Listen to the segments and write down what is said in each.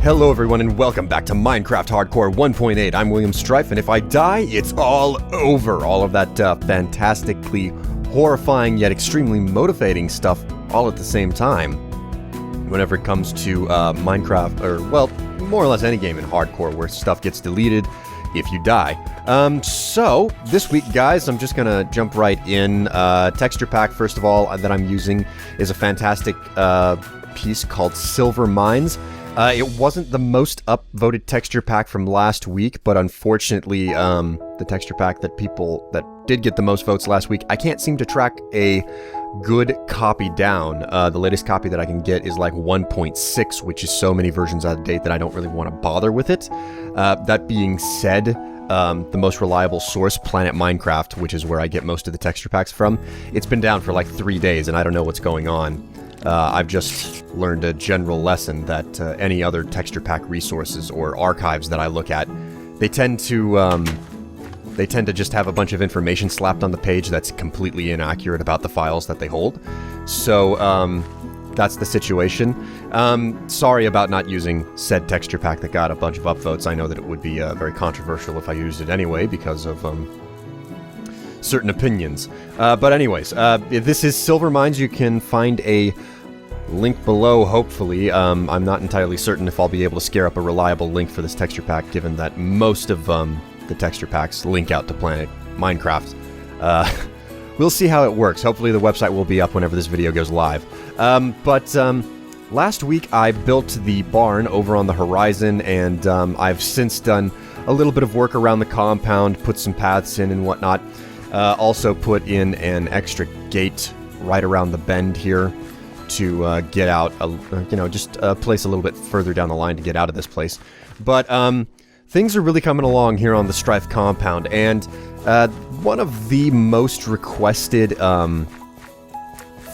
Hello everyone and welcome back to Minecraft Hardcore 1.8. I'm William Strife, and if I die, it's all over. All of that fantastically horrifying yet extremely motivating stuff all at the same time. Whenever it comes to Minecraft, or well, more or less any game in Hardcore where stuff gets deleted if you die. So, this week guys, I'm just gonna jump right in. Texture pack, first of all, that I'm using is a fantastic piece called Silvermines. It wasn't the most upvoted texture pack from last week, but unfortunately, the texture pack that did get the most votes last week, I can't seem to track a good copy down. The latest copy that I can get is like 1.6, which is so many versions out of date that I don't really want to bother with it. That being said, the most reliable source, Planet Minecraft, which is where I get most of the texture packs from, it's been down for like 3 days, and I don't know what's going on. I've just learned a general lesson that any other texture pack resources or archives that I look at, they tend to just have a bunch of information slapped on the page that's completely inaccurate about the files that they hold. So, that's the situation. Sorry about not using said texture pack that got a bunch of upvotes. I know that it would be very controversial if I used it anyway because of certain opinions. But anyways, this is Silvermines. You can find a link below, hopefully. I'm not entirely certain if I'll be able to scare up a reliable link for this texture pack, given that most of the texture packs link out to Planet Minecraft. We'll see how it works. Hopefully the website will be up whenever this video goes live. Last week I built the barn over on the horizon, and I've since done a little bit of work around the compound, put some paths in and whatnot. Also put in an extra gate right around the bend here to get out, just a place a little bit further down the line to get out of this place. But things are really coming along here on the Strife compound, and one of the most requested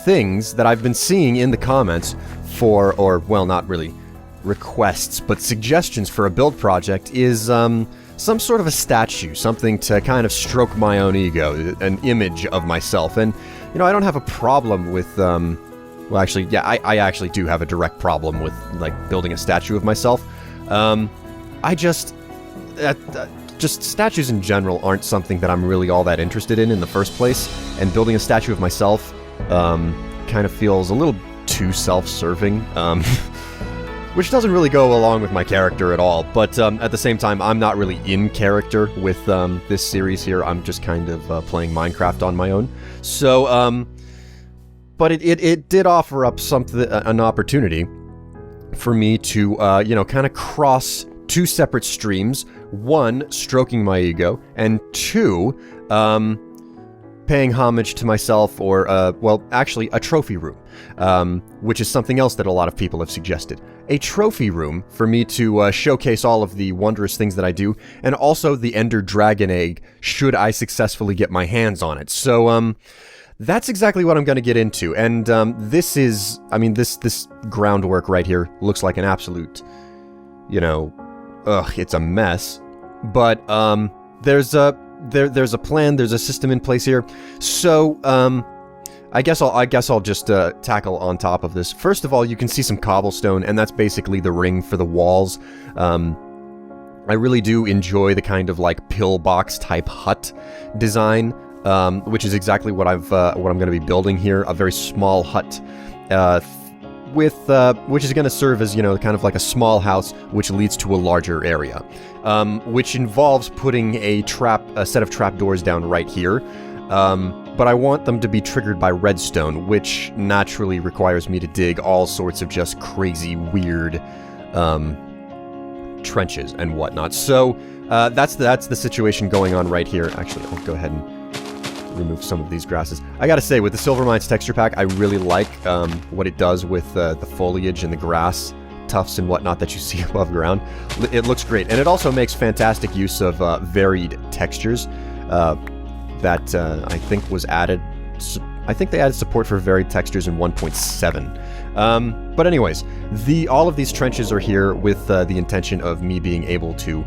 things that I've been seeing in the comments for, or well, not really requests, but suggestions for a build project is some sort of a statue, something to kind of stroke my own ego, an image of myself. And, I don't have a problem with, well, actually, yeah, I actually do have a direct problem with, like, building a statue of myself. Just statues in general aren't something that I'm really all that interested in the first place, and building a statue of myself, kind of feels a little too self-serving, which doesn't really go along with my character at all, but at the same time, I'm not really in character with this series here. I'm just kind of playing Minecraft on my own. So, but it did offer up an opportunity for me to, kind of cross two separate streams. One, stroking my ego, and two, paying homage to myself, or, well, actually, a trophy room, which is something else that a lot of people have suggested. A trophy room for me to showcase all of the wondrous things that I do, and also the Ender Dragon Egg, should I successfully get my hands on it. So, that's exactly what I'm going to get into, and this is, this groundwork right here looks like an absolute, it's a mess, but there's a plan, there's a system in place here. So, I guess I'll just tackle on top of this. First of all, you can see some cobblestone, and that's basically the ring for the walls. I really do enjoy the kind of like pillbox type hut design, which is exactly what I'm going to be building here. A very small hut, which is going to serve as, kind of like a small house, which leads to a larger area, which involves putting a set of trapdoors down right here. But I want them to be triggered by redstone, which naturally requires me to dig all sorts of just crazy, weird, trenches and whatnot. So, that's the situation going on right here. Actually, I'll go ahead and remove some of these grasses. I gotta say, with the Silvermines texture pack, I really like what it does with the foliage and the grass tufts and whatnot that you see above ground. It looks great, and it also makes fantastic use of varied textures that I think was added. I think they added support for varied textures in 1.7. But anyways, all of these trenches are here with the intention of me being able to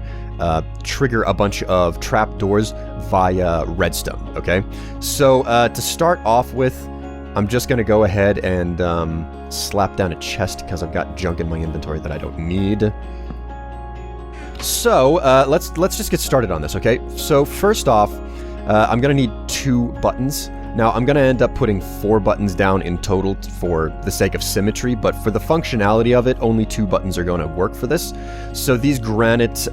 trigger a bunch of trapdoors via redstone, okay? So, to start off with, I'm just going to go ahead and slap down a chest because I've got junk in my inventory that I don't need. So, let's just get started on this, okay? So, first off, I'm going to need 2 buttons. Now, I'm going to end up putting 4 buttons down in total for the sake of symmetry, but for the functionality of it, only 2 buttons are going to work for this. So these granite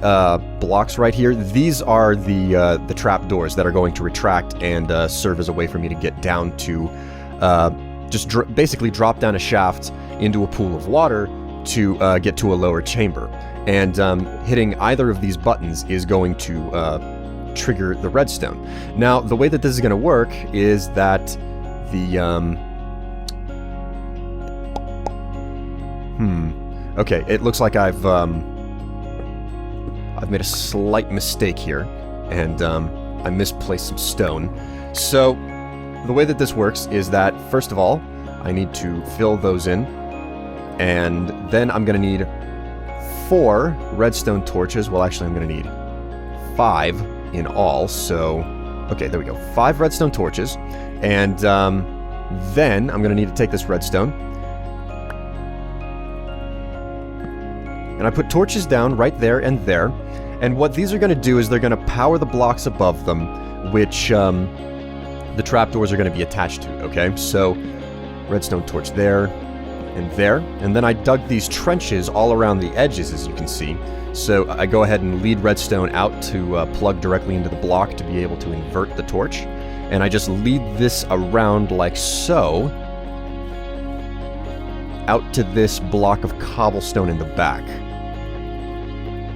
blocks right here, these are the trap doors that are going to retract and serve as a way for me to get down to basically drop down a shaft into a pool of water to get to a lower chamber. And hitting either of these buttons is going to trigger the redstone. Now, the way that this is going to work is that the okay, it looks like I've made a slight mistake here, and I misplaced some stone. So the way that this works is that, first of all, I need to fill those in, and then I'm going to need 4 redstone torches. Well, actually, I'm going to need 5 in all, so okay, there we go. 5 redstone torches, and then I'm going to need to take this redstone, and I put torches down right there and there, and what these are going to do is they're going to power the blocks above them, which the trapdoors are going to be attached to, okay? So, redstone torch there, and then I dug these trenches all around the edges, as you can see. So I go ahead and lead redstone out to plug directly into the block to be able to invert the torch. And I just lead this around like so, out to this block of cobblestone in the back.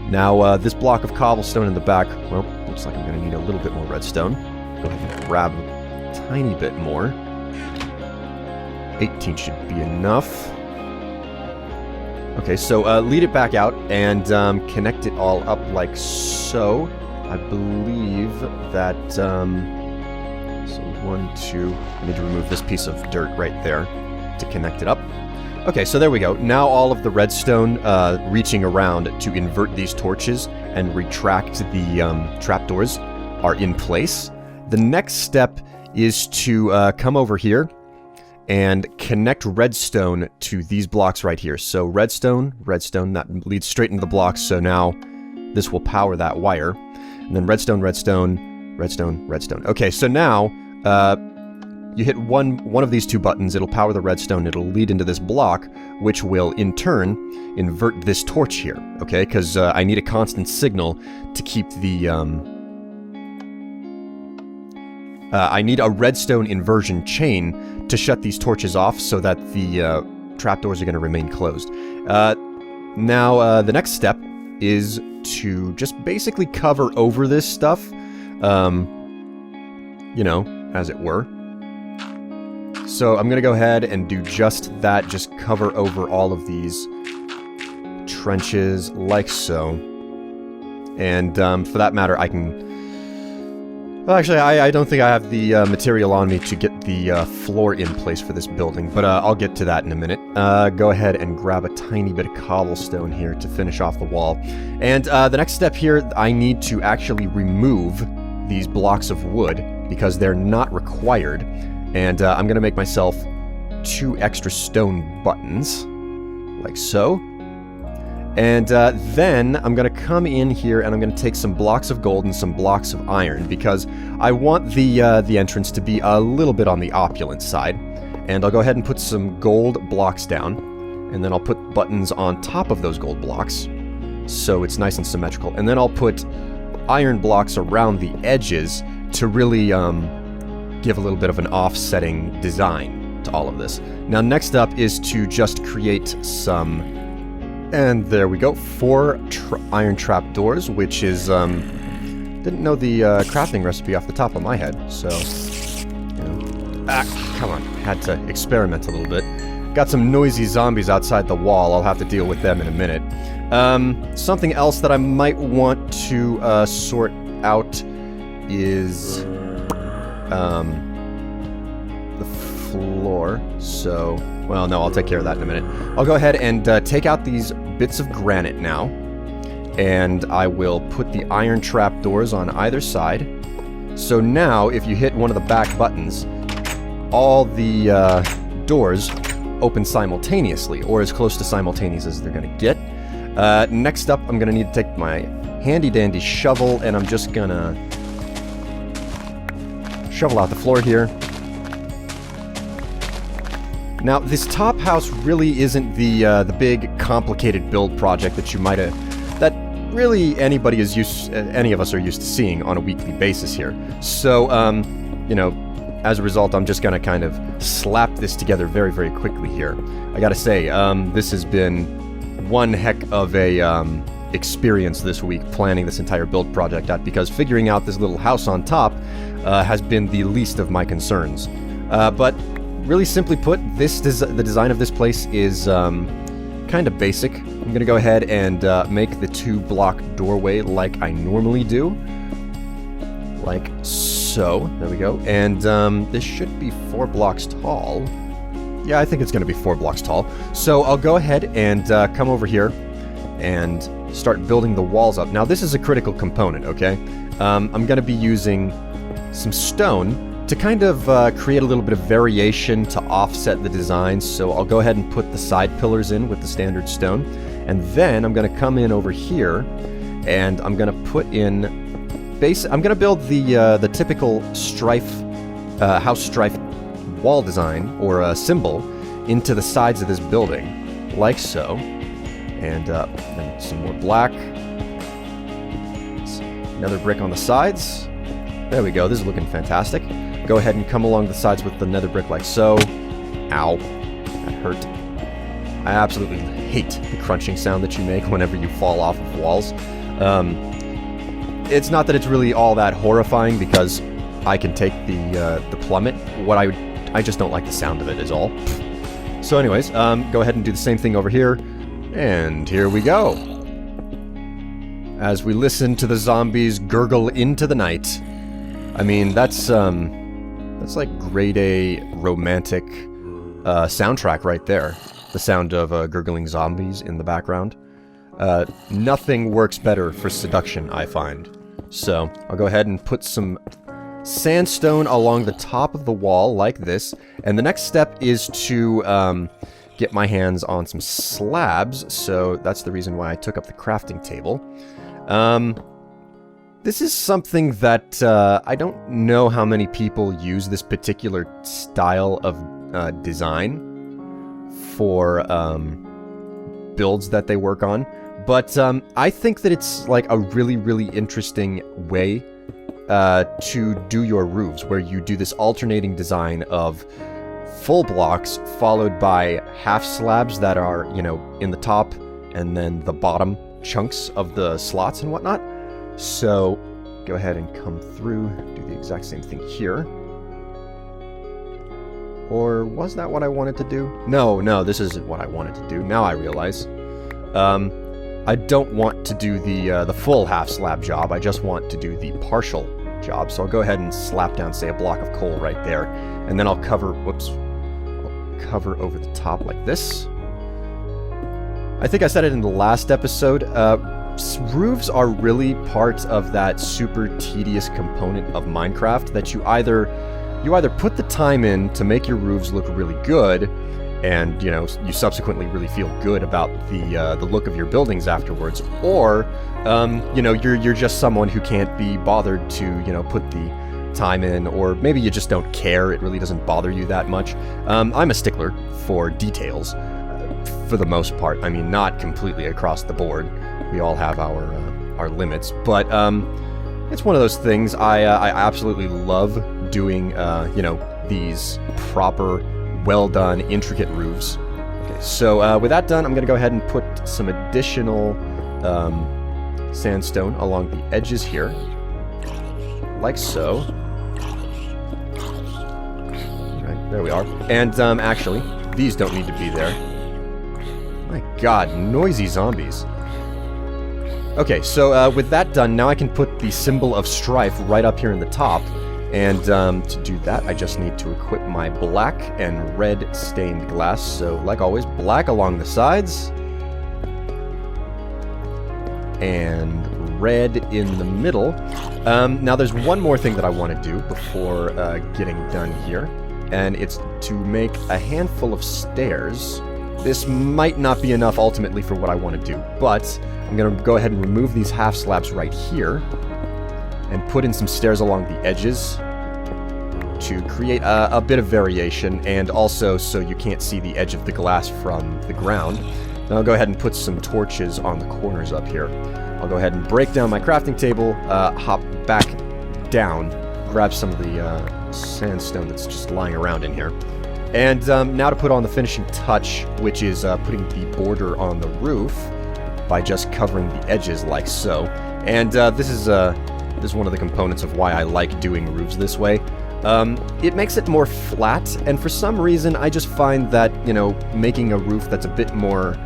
Now, this block of cobblestone in the back, well, looks like I'm going to need a little bit more redstone. Go ahead and grab a tiny bit more. 18 should be enough. Okay, so lead it back out and connect it all up like so. I believe that, so 1, 2, I need to remove this piece of dirt right there to connect it up. Okay, so there we go. Now all of the redstone reaching around to invert these torches and retract the trapdoors are in place. The next step is to come over here and connect redstone to these blocks right here. So redstone, that leads straight into the blocks, so now this will power that wire. And then redstone. Okay, so now you hit one of these 2 buttons, it'll power the redstone, it'll lead into this block, which will in turn invert this torch here, okay? Because I need a constant signal to keep the I need a redstone inversion chain to shut these torches off so that the trapdoors are going to remain closed. Now, the next step is to just basically cover over this stuff, you know, as it were. So I'm going to go ahead and do just that, just cover over all of these trenches like so. And for that matter, I can... Well, actually, I don't think I have the material on me to get the floor in place for this building, but I'll get to that in a minute. Go ahead and grab a tiny bit of cobblestone here to finish off the wall. And the next step here, I need to actually remove these blocks of wood because they're not required. And I'm going to make myself 2 extra stone buttons, like so. And then I'm going to come in here and I'm going to take some blocks of gold and some blocks of iron because I want the entrance to be a little bit on the opulent side. And I'll go ahead and put some gold blocks down, and then I'll put buttons on top of those gold blocks so it's nice and symmetrical. And then I'll put iron blocks around the edges to really give a little bit of an offsetting design to all of this. Now next up is to just create some... And there we go, 4 iron trap doors, which is, didn't know the crafting recipe off the top of my head, so, you know. Come on, had to experiment a little bit. Got some noisy zombies outside the wall, I'll have to deal with them in a minute. Something else that I might want to sort out is, the floor, so... Well, no, I'll take care of that in a minute. I'll go ahead and take out these bits of granite now, and I will put the iron trapdoors on either side. So now, if you hit one of the back buttons, all the doors open simultaneously, or as close to simultaneous as they're going to get. Next up, I'm going to need to take my handy-dandy shovel, and I'm just going to shovel out the floor here. Now, this top house really isn't the big, complicated build project that you might have, that really any of us are used to seeing on a weekly basis here. So, you know, as a result, I'm just gonna kind of slap this together very, very quickly here. I gotta say, this has been one heck of a experience this week planning this entire build project out, because figuring out this little house on top has been the least of my concerns. But really simply put, the design of this place is kind of basic. I'm going to go ahead and make the 2-block doorway like I normally do. Like so. There we go. And this should be 4 blocks tall. Yeah, I think it's going to be 4 blocks tall. So I'll go ahead and come over here and start building the walls up. Now, this is a critical component, okay? I'm going to be using some stone to kind of create a little bit of variation to offset the design. So I'll go ahead and put the side pillars in with the standard stone. And then I'm going to come in over here and I'm going to put in I'm going to build the typical Strife, house Strife wall design, or symbol, into the sides of this building, like so. And then some more black. Another brick on the sides. There we go, this is looking fantastic. Go ahead and come along the sides with the nether brick like so. Ow, that hurt. I absolutely hate the crunching sound that you make whenever you fall off of walls. It's not that it's really all that horrifying, because I can take the plummet. I just don't like the sound of it is all. So anyways, go ahead and do the same thing over here. And here we go. As we listen to the zombies gurgle into the night. I mean, that's like grade A romantic soundtrack right there. The sound of gurgling zombies in the background. Nothing works better for seduction, I find. So, I'll go ahead and put some sandstone along the top of the wall, like this. And the next step is to get my hands on some slabs. So, that's the reason why I took up the crafting table. This is something that I don't know how many people use this particular style of design for builds that they work on. But I think that it's like a really, really interesting way to do your roofs, where you do this alternating design of full blocks followed by half slabs that are, you know, in the top and then the bottom chunks of the slots and whatnot. So go ahead and come through, do the exact same thing here. Or was that what I wanted to do? No, this isn't what I wanted to do. Now I realize. I don't want to do the full half slab job. I just want to do the partial job. So I'll go ahead and slap down, say, a block of coal right there. And then I'll cover over the top like this. I think I said it in the last episode. Roofs are really part of that super tedious component of Minecraft that you either put the time in to make your roofs look really good, and, you know, you subsequently really feel good about the look of your buildings afterwards, or, you know, you're just someone who can't be bothered to, you know, put the time in, or maybe you just don't care, it really doesn't bother you that much. I'm a stickler for details, for the most part. I mean, not completely across the board. We all have our limits, but it's one of those things. I absolutely love doing, you know, these proper, well-done, intricate roofs. Okay, so with that done, I'm going to go ahead and put some additional sandstone along the edges here, like so. Right, there we are. And actually, these don't need to be there. My god, noisy zombies. Okay, so with that done, now I can put the symbol of Strife right up here in the top. And to do that, I just need to equip my black and red stained glass. So, like always, black along the sides. And red in the middle. Now, there's one more thing that I want to do before getting done here. and it's to make a handful of stairs. This might not be enough ultimately for what I want to do, but I'm going to go ahead and remove these half slabs right here and put in some stairs along the edges to create a bit of variation, and also so you can't see the edge of the glass from the ground. Then I'll go ahead and put some torches on the corners up here. I'll go ahead and break down my crafting table, hop back down, grab some of the sandstone that's just lying around in here. And now to put on the finishing touch, which is putting the border on the roof by just covering the edges like so. And this is one of the components of why I like doing roofs this way. It makes it more flat, and for some reason I just find that, you know, making a roof that's a bit more,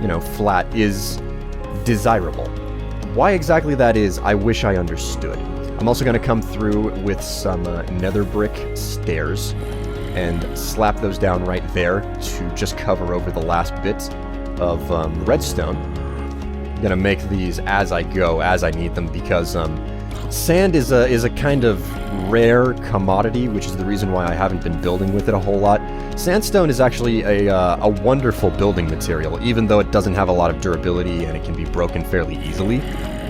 you know, flat is desirable. Why exactly that is, I wish I understood. I'm also going to come through with some nether brick stairs and slap those down right there to just cover over the last bit of redstone. I'm going to make these as I go, as I need them, because sand is a kind of rare commodity, which is the reason why I haven't been building with it a whole lot. Sandstone is actually a wonderful building material, even though it doesn't have a lot of durability and it can be broken fairly easily.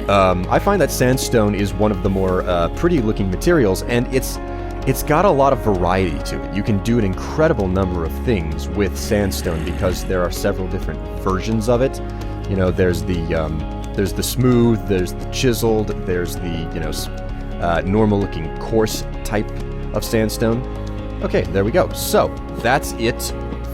I find that sandstone is one of the more pretty looking materials, and it's got a lot of variety to it. You can do an incredible number of things with sandstone because there are several different versions of it. You know, there's the smooth, there's the chiseled, there's the, you know, normal looking coarse type of sandstone. Okay, there we go. So that's it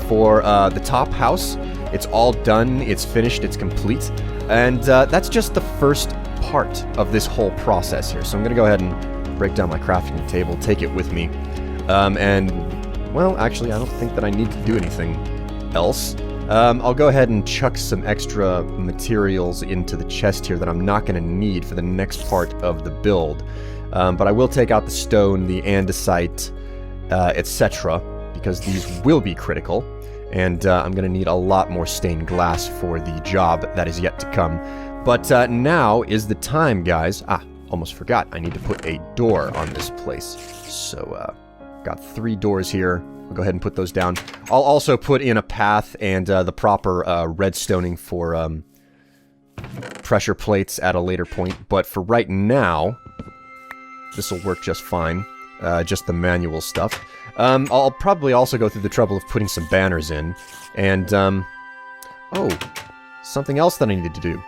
for the top house. It's all done, it's finished, it's complete, and that's just the first part of this whole process here. So I'm gonna go ahead and break down my crafting table, take it with me, and, well, actually I don't think that I need to do anything else. I'll go ahead and chuck some extra materials into the chest here that I'm not going to need for the next part of the build. But I will take out the stone, the andesite, etc., because these will be critical. And I'm going to need a lot more stained glass for the job that is yet to come. But now is the time, guys. Almost forgot. I need to put a door on this place. So, got 3 doors here. I'll go ahead and put those down. I'll also put in a path and the proper redstoning for pressure plates at a later point. But for right now, this will work just fine. Just the manual stuff. I'll probably also go through the trouble of putting some banners in. And, oh, something else that I needed to do.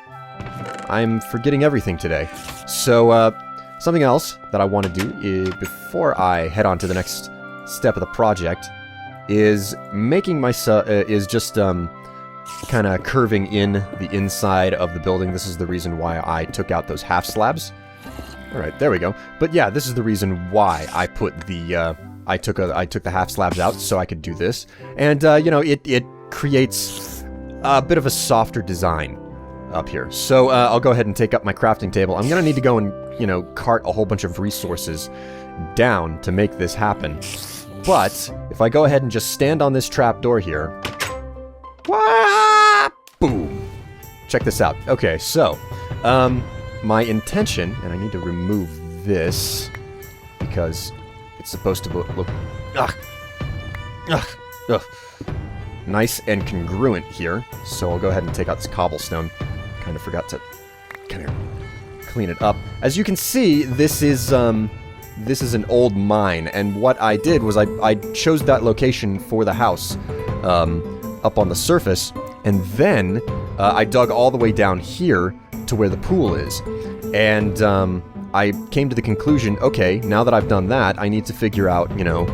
I'm forgetting everything today. So, something else that I want to do is, before I head on to the next step of the project, is making myself, is just, kind of curving in the inside of the building. This is the reason why I took out those half slabs. Alright, there we go. But yeah, this is the reason why I put the, I took the half slabs out so I could do this. And, you know, it creates a bit of a softer design up here. So, I'll go ahead and take up my crafting table. I'm gonna need to go and, you know, cart a whole bunch of resources down to make this happen. But, if I go ahead and just stand on this trapdoor here... Wah! Boom! Check this out. Okay, so, my intention, and I need to remove this, because it's supposed to look... nice and congruent here. So I'll go ahead and take out this cobblestone. Kind of forgot to... Come here. Clean it up. As you can see, this is an old mine, and what I did was I chose that location for the house up on the surface, and then I dug all the way down here to where the pool is. And I came to the conclusion, okay, now that I've done that, I need to figure out, you know,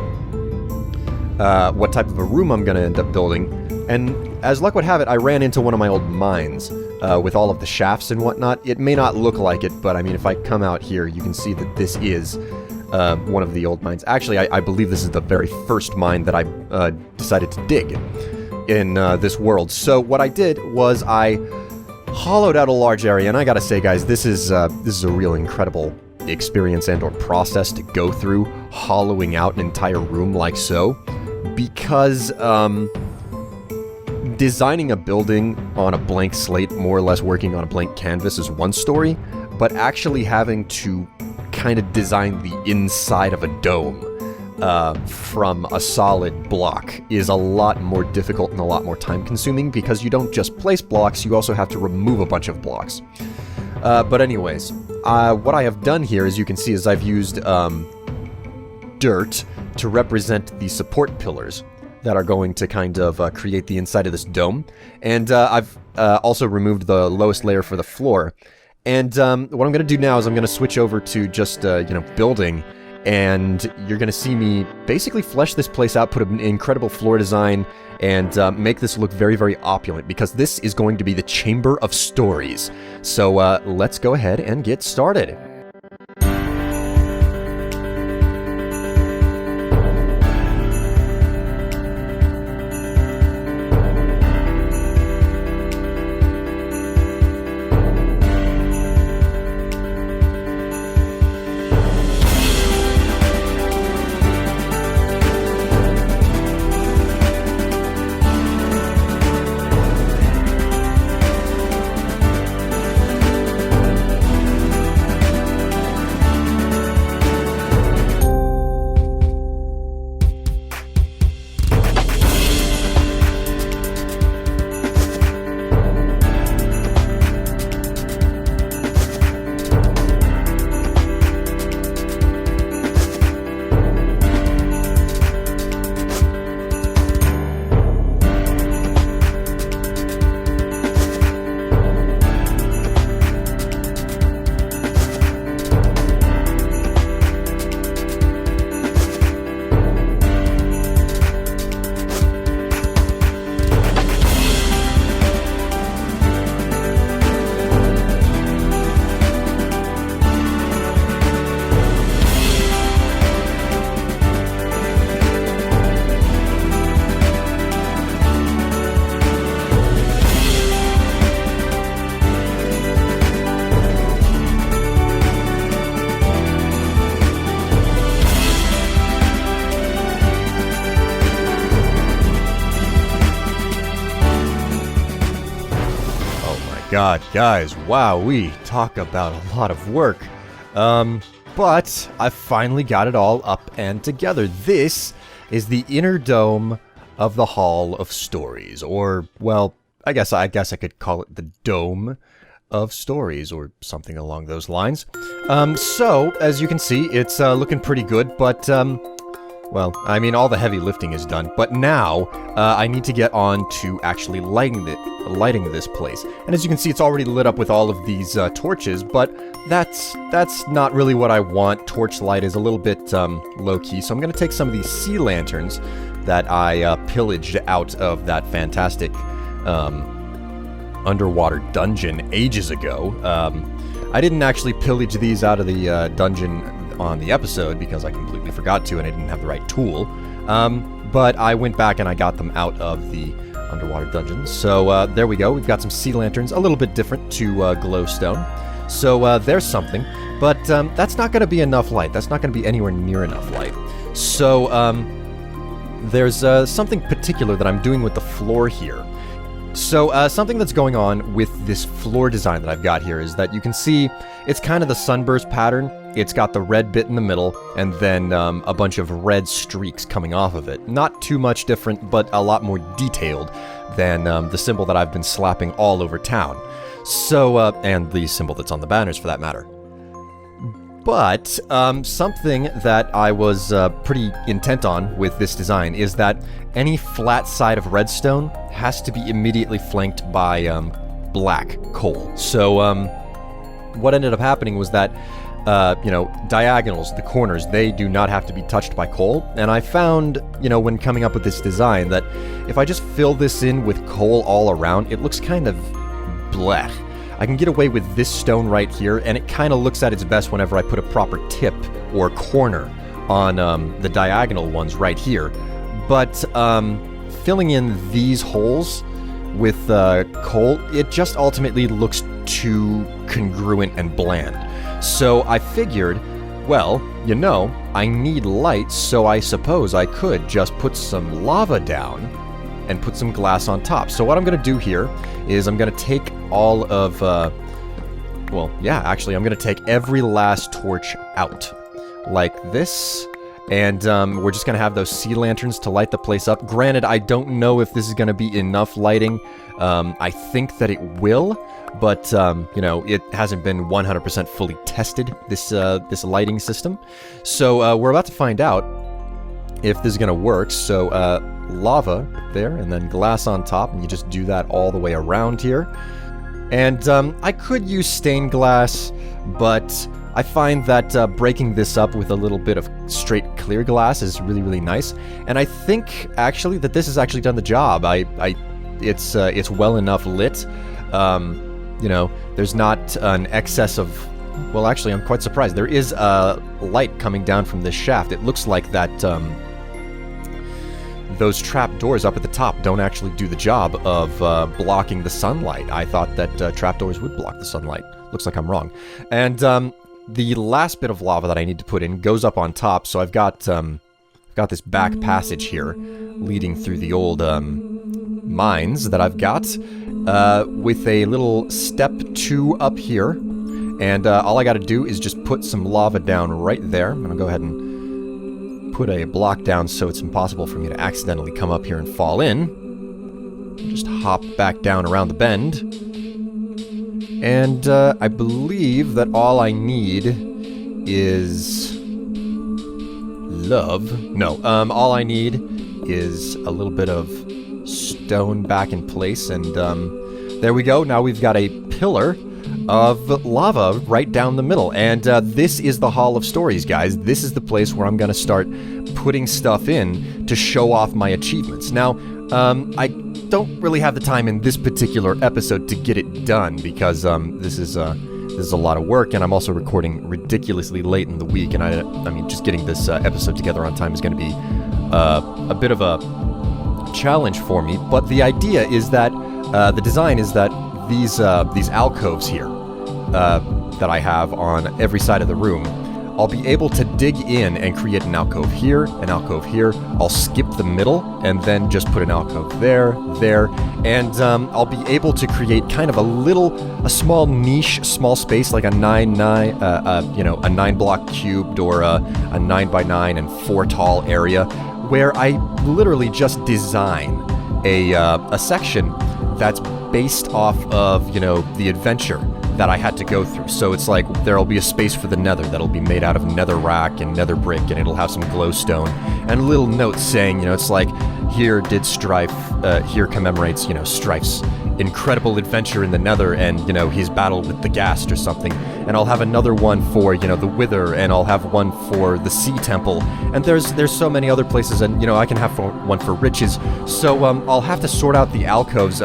what type of a room I'm going to end up building. And as luck would have it, I ran into one of my old mines with all of the shafts and whatnot. It may not look like it, but I mean, if I come out here, you can see that this is one of the old mines. Actually, I believe this is the very first mine that I decided to dig in this world. So what I did was I hollowed out a large area, and I gotta say, guys, this is a real incredible experience and or process to go through, hollowing out an entire room like so, because designing a building on a blank slate, more or less working on a blank canvas, is one story, but actually having to kind of design the inside of a dome from a solid block is a lot more difficult and a lot more time consuming because you don't just place blocks, you also have to remove a bunch of blocks. But anyways, what I have done here, as you can see, is I've used dirt to represent the support pillars that are going to kind of create the inside of this dome. And I've also removed the lowest layer for the floor. And what I'm going to do now is I'm going to switch over to just, building. And you're going to see me basically flesh this place out, put an incredible floor design, and make this look very, very opulent, because this is going to be the Chamber of Stories. So let's go ahead and get started. God, guys, wow, we talk about a lot of work. But I finally got it all up and together. This is the inner dome of the Hall of Stories, or, well, I guess I could call it the Dome of Stories, or something along those lines. So, as you can see, it's looking pretty good, but, well, I mean, all the heavy lifting is done, but now I need to get on to actually lighting this place. And as you can see, it's already lit up with all of these torches, but that's not really what I want. Torchlight is a little bit low-key, so I'm going to take some of these sea lanterns that I pillaged out of that fantastic underwater dungeon ages ago. I didn't actually pillage these out of the dungeon on the episode because I completely forgot to and I didn't have the right tool. But I went back and I got them out of the underwater dungeons. So there we go. We've got some sea lanterns, a little bit different to glowstone. So there's something. But that's not going to be enough light. That's not going to be anywhere near enough light. So there's something particular that I'm doing with the floor here. So something that's going on with this floor design that I've got here is that you can see it's kind of the sunburst pattern. It's got the red bit in the middle, and then a bunch of red streaks coming off of it. Not too much different, but a lot more detailed than the symbol that I've been slapping all over town. So, and the symbol that's on the banners for that matter. But something that I was pretty intent on with this design is that any flat side of redstone has to be immediately flanked by black coal. So what ended up happening was that diagonals, the corners, they do not have to be touched by coal. And I found, when coming up with this design, that if I just fill this in with coal all around, it looks kind of blech. I can get away with this stone right here, and it kind of looks at its best whenever I put a proper tip or corner on the diagonal ones right here. But filling in these holes with coal, it just ultimately looks too congruent and bland. So I figured, well, I need light, so I suppose I could just put some lava down and put some glass on top. So what I'm going to do here is I'm going to take all of, I'm going to take every last torch out, like this, And we're just going to have those sea lanterns to light the place up. Granted, I don't know if this is going to be enough lighting. I think that it will, but, you know, it hasn't been 100% fully tested, this lighting system. So we're about to find out if this is going to work. So lava there, and then glass on top, and you just do that all the way around here. And I could use stained glass, but I find that breaking this up with a little bit of straight clear glass is really, really nice. And I think, actually, that this has actually done the job. It's well enough lit. You know, there's not an excess of... Well, actually, I'm quite surprised. There is light coming down from this shaft. It looks like that... those trap doors up at the top don't actually do the job of blocking the sunlight. I thought that trap doors would block the sunlight. Looks like I'm wrong. And the last bit of lava that I need to put in goes up on top, so I've got this back passage here leading through the old mines that I've got with a little step 2 up here. And all I got to do is just put some lava down right there. I'm going to go ahead and put a block down so it's impossible for me to accidentally come up here and fall in. Just hop back down around the bend. And I believe that all I need is... love. No, all I need is a little bit of stone back in place, and there we go. Now we've got a pillar of lava right down the middle, and this is the Hall of Stories, guys. This is the place where I'm going to start putting stuff in to show off my achievements. Now, I don't really have the time in this particular episode to get it done, because this is a lot of work, and I'm also recording ridiculously late in the week, and I mean, just getting this episode together on time is going to be a bit of a challenge for me. But the idea is that the design is that these alcoves here that I have on every side of the room, I'll be able to dig in and create an alcove here, an alcove here. I'll skip the middle and then just put an alcove there, and I'll be able to create kind of a small niche, small space, like a 9 block cubed or a 9x9 and 4 tall area, where I literally just design a section that's based off of, you know, the adventure that I had to go through. So it's like there'll be a space for the nether that'll be made out of netherrack and nether brick, and it'll have some glowstone and little notes saying, you know, it's like, here did Strife, here commemorates, you know, Strife's incredible adventure in the nether, and, you know, his battle with the ghast or something. And I'll have another one for, you know, the wither, and I'll have one for the sea temple, and there's so many other places, and, you know, I can have one for riches. So I'll have to sort out the alcoves,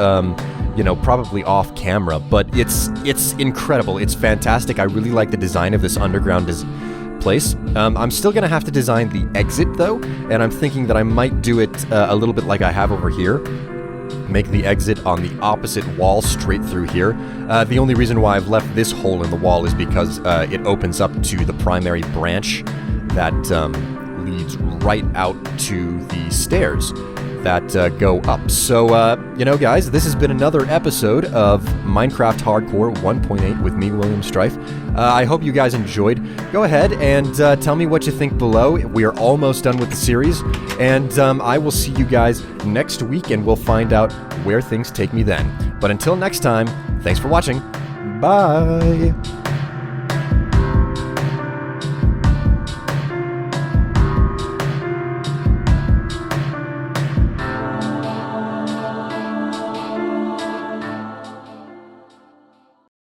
you know, probably off camera, but it's incredible. It's fantastic. I really like the design of this underground place. I'm still gonna have to design the exit though, and I'm thinking that I might do it a little bit like I have over here. Make the exit on the opposite wall straight through here. The only reason why I've left this hole in the wall is because it opens up to the primary branch that leads right out to the stairs that go up. So, you know, guys, this has been another episode of Minecraft Hardcore 1.8 with me, William Strife. I hope you guys enjoyed. Go ahead and tell me what you think below. We are almost done with the series, and I will see you guys next week, and we'll find out where things take me then. But until next time, thanks for watching. Bye!